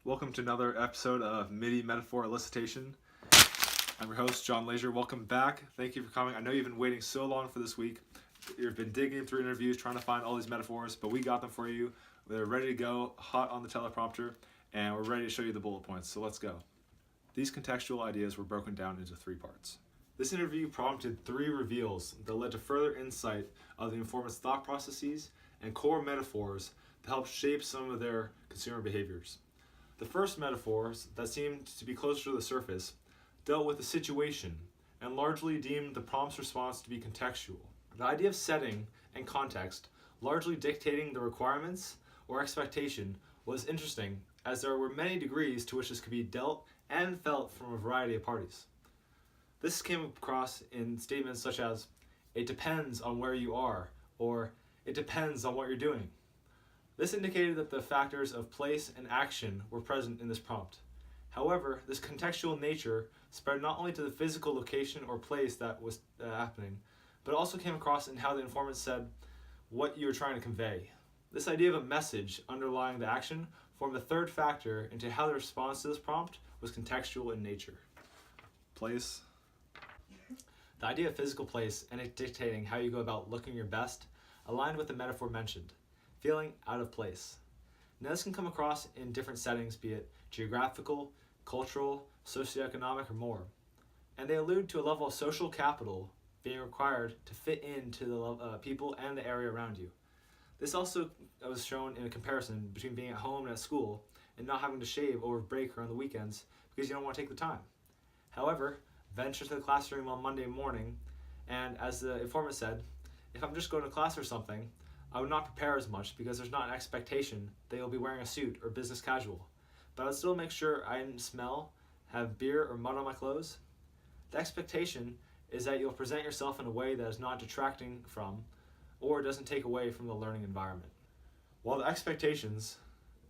Welcome to another episode of MIDI Metaphor Elicitation. I'm your host, John Leasure. Welcome back. Thank you for coming. I know you've been waiting so long for this week. You've been digging through interviews, trying to find all these metaphors, but we got them for you. They're ready to go, hot on the teleprompter, and we're ready to show you the bullet points, so let's go. These contextual ideas were broken down into 3 parts. This interview prompted 3 reveals that led to further insight of the informant's thought processes and core metaphors that helped shape some of their consumer behaviors. The first metaphors that seemed to be closer to the surface dealt with the situation and largely deemed the prompt's response to be contextual. The idea of setting and context largely dictating the requirements or expectation was interesting, as there were many degrees to which this could be dealt and felt from a variety of parties. This came across in statements such as, "It depends on where you are," or "It depends on what you're doing." This indicated that the factors of place and action were present in this prompt. However, this contextual nature spread not only to the physical location or place that was happening, but also came across in how the informant said what you were trying to convey. This idea of a message underlying the action formed the third factor into how the response to this prompt was contextual in nature. Place. The idea of physical place and it dictating how you go about looking your best aligned with the metaphor mentioned, feeling out of place. Now this can come across in different settings, be it geographical, cultural, socioeconomic, or more. And they allude to a level of social capital being required to fit into the people and the area around you. This also was shown in a comparison between being at home and at school and not having to shave over break or on the weekends because you don't want to take the time. However, venture to the classroom on Monday morning, and as the informant said, if I'm just going to class or something, I would not prepare as much because there's not an expectation that you'll be wearing a suit or business casual. But I would still make sure I didn't smell, have beer or mud on my clothes. The expectation is that you'll present yourself in a way that is not detracting from or doesn't take away from the learning environment. While the expectations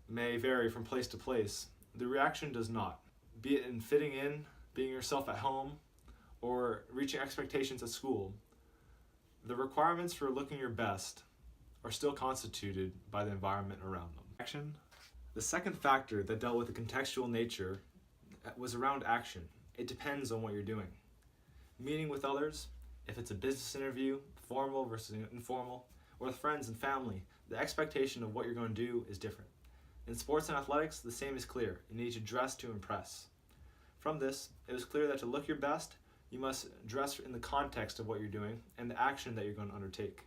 may vary from place to place, the reaction does not, be it in fitting in, being yourself at home, or reaching expectations at school. The requirements for looking your best are still constituted by the environment around them. Action. The second factor that dealt with the contextual nature was around action. It depends on what you're doing. Meeting with others, if it's a business interview, formal versus informal, or with friends and family, the expectation of what you're going to do is different. In sports and athletics, the same is clear. You need to dress to impress. From this, it was clear that to look your best, you must dress in the context of what you're doing and the action that you're going to undertake.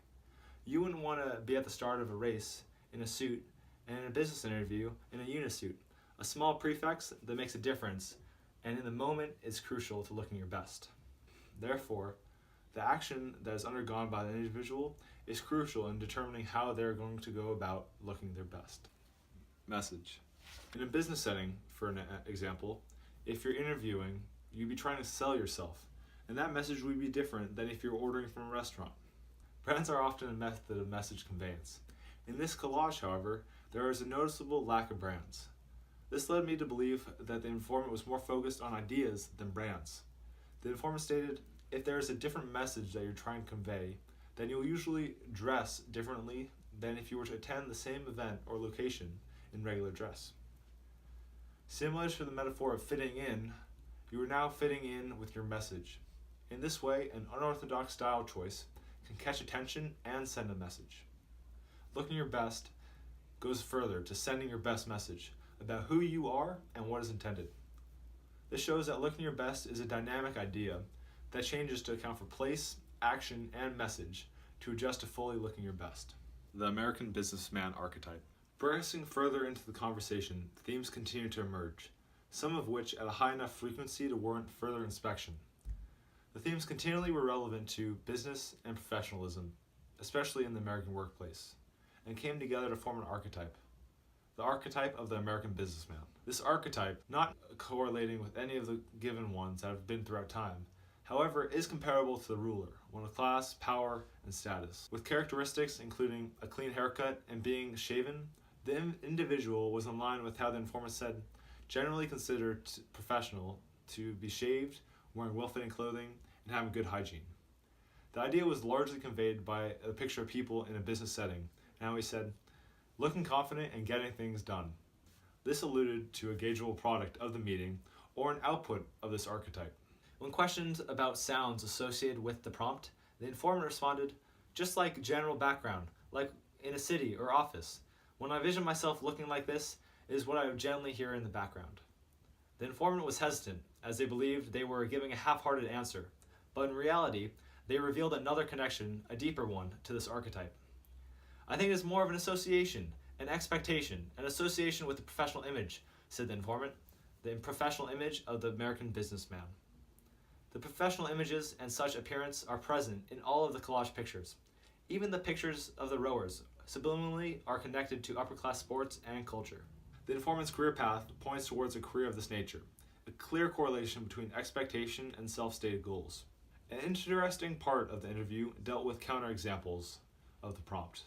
You wouldn't want to be at the start of a race in a suit and in a business interview in a unisuit. A small prefix that makes a difference, and in the moment is crucial to looking your best. Therefore, the action that is undergone by the individual is crucial in determining how they're going to go about looking their best. Message. In a business setting, for an example, if you're interviewing, you'd be trying to sell yourself, and that message would be different than if you're ordering from a restaurant. Brands are often a method of message conveyance. In this collage, however, there is a noticeable lack of brands. This led me to believe that the informant was more focused on ideas than brands. The informant stated, if there is a different message that you're trying to convey, then you'll usually dress differently than if you were to attend the same event or location in regular dress. Similar to the metaphor of fitting in, you are now fitting in with your message. In this way, an unorthodox style choice can catch attention and send a message. Looking your best goes further to sending your best message about who you are and what is intended. This shows that looking your best is a dynamic idea that changes to account for place, action, and message to adjust to fully looking your best. The American businessman archetype. Progressing further into the conversation, themes continue to emerge, some of which at a high enough frequency to warrant further inspection. The themes continually were relevant to business and professionalism, especially in the American workplace, and came together to form an archetype. The archetype of the American businessman. This archetype, not correlating with any of the given ones that have been throughout time, however, is comparable to the ruler, one of class, power, and status. With characteristics including a clean haircut and being shaven, the individual was in line with how the informant said, generally considered professional to be shaved, wearing well-fitting clothing, and having good hygiene. The idea was largely conveyed by a picture of people in a business setting, and how he said, looking confident and getting things done. This alluded to a gaugeable product of the meeting or an output of this archetype. When questioned about sounds associated with the prompt, the informant responded, "Just like general background, like in a city or office. When I vision myself looking like this, it is what I would generally hear in the background." The informant was hesitant, as they believed they were giving a half-hearted answer, but in reality, they revealed another connection, a deeper one, to this archetype. "I think it is more of an association, an expectation, an association with the professional image," said the informant, "the professional image of the American businessman." The professional images and such appearance are present in all of the collage pictures. Even the pictures of the rowers subliminally are connected to upper-class sports and culture. The informant's career path points towards a career of this nature, a clear correlation between expectation and self-stated goals. An interesting part of the interview dealt with counterexamples of the prompt.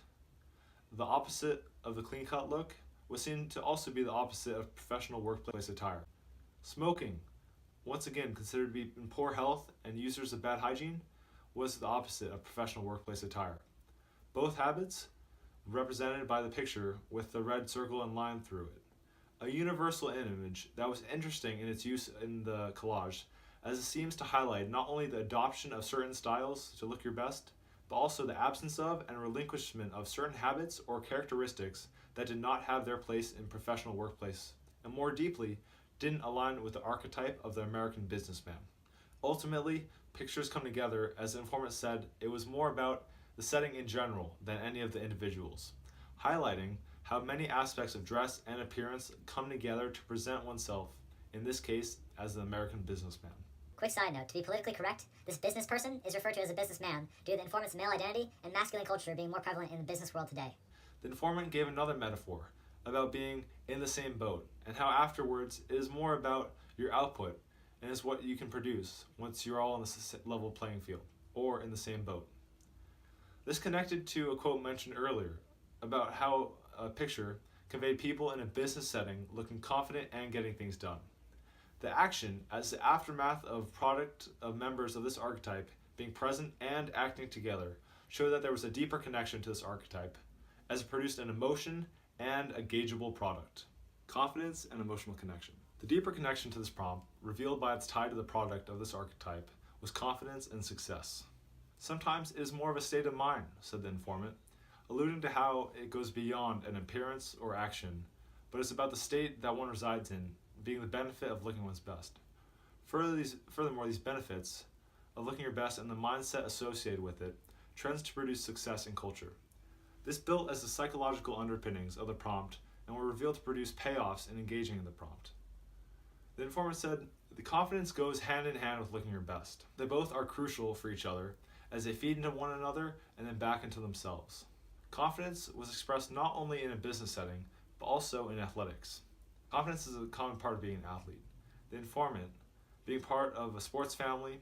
The opposite of the clean-cut look was seen to also be the opposite of professional workplace attire. Smoking, once again considered to be in poor health and users of bad hygiene, was the opposite of professional workplace attire. Both habits represented by the picture with the red circle and line through it. A universal image that was interesting in its use in the collage, as it seems to highlight not only the adoption of certain styles to look your best, but also the absence of and relinquishment of certain habits or characteristics that did not have their place in professional workplace, and more deeply, didn't align with the archetype of the American businessman. Ultimately, pictures come together, as the informant said, it was more about the setting in general than any of the individuals, highlighting how many aspects of dress and appearance come together to present oneself, in this case, as the American businessman. Quick side note, to be politically correct, this business person is referred to as a businessman due to the informant's male identity and masculine culture being more prevalent in the business world today. The informant gave another metaphor about being in the same boat, and how afterwards it is more about your output and is what you can produce once you're all on the level playing field, or in the same boat. This connected to a quote mentioned earlier about how a picture conveyed people in a business setting looking confident and getting things done. The action, as the aftermath of product of members of this archetype being present and acting together, showed that there was a deeper connection to this archetype, as it produced an emotion and a gaugeable product. Confidence and emotional connection. The deeper connection to this prompt, revealed by its tie to the product of this archetype, was confidence and success. "Sometimes it is more of a state of mind," said the informant, alluding to how it goes beyond an appearance or action, but it's about the state that one resides in, being the benefit of looking one's best. Furthermore, these benefits of looking your best and the mindset associated with it trends to produce success in culture. This built as the psychological underpinnings of the prompt and were revealed to produce payoffs in engaging in the prompt. The informant said, "The confidence goes hand in hand with looking your best. They both are crucial for each other as they feed into one another and then back into themselves." Confidence was expressed not only in a business setting, but also in athletics. Confidence is a common part of being an athlete. The informant, being part of a sports family,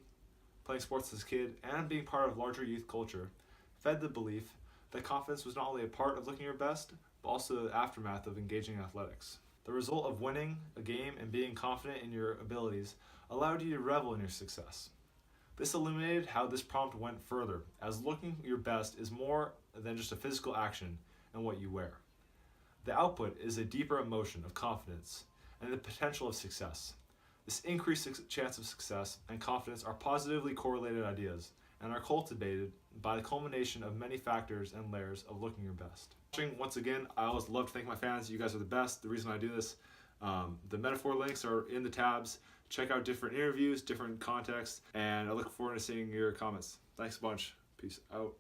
playing sports as a kid, and being part of larger youth culture, fed the belief that confidence was not only a part of looking your best, but also the aftermath of engaging in athletics. The result of winning a game and being confident in your abilities allowed you to revel in your success. This illuminated how this prompt went further, as looking your best is more than just a physical action and what you wear. The output is a deeper emotion of confidence and the potential of success. This increased chance of success and confidence are positively correlated ideas and are cultivated by the culmination of many factors and layers of looking your best. Once again, I always love to thank my fans. You guys are the best. The reason I do this, the metaphor links are in the tabs. Check out different interviews, different contexts, and I look forward to seeing your comments. Thanks a bunch. Peace out.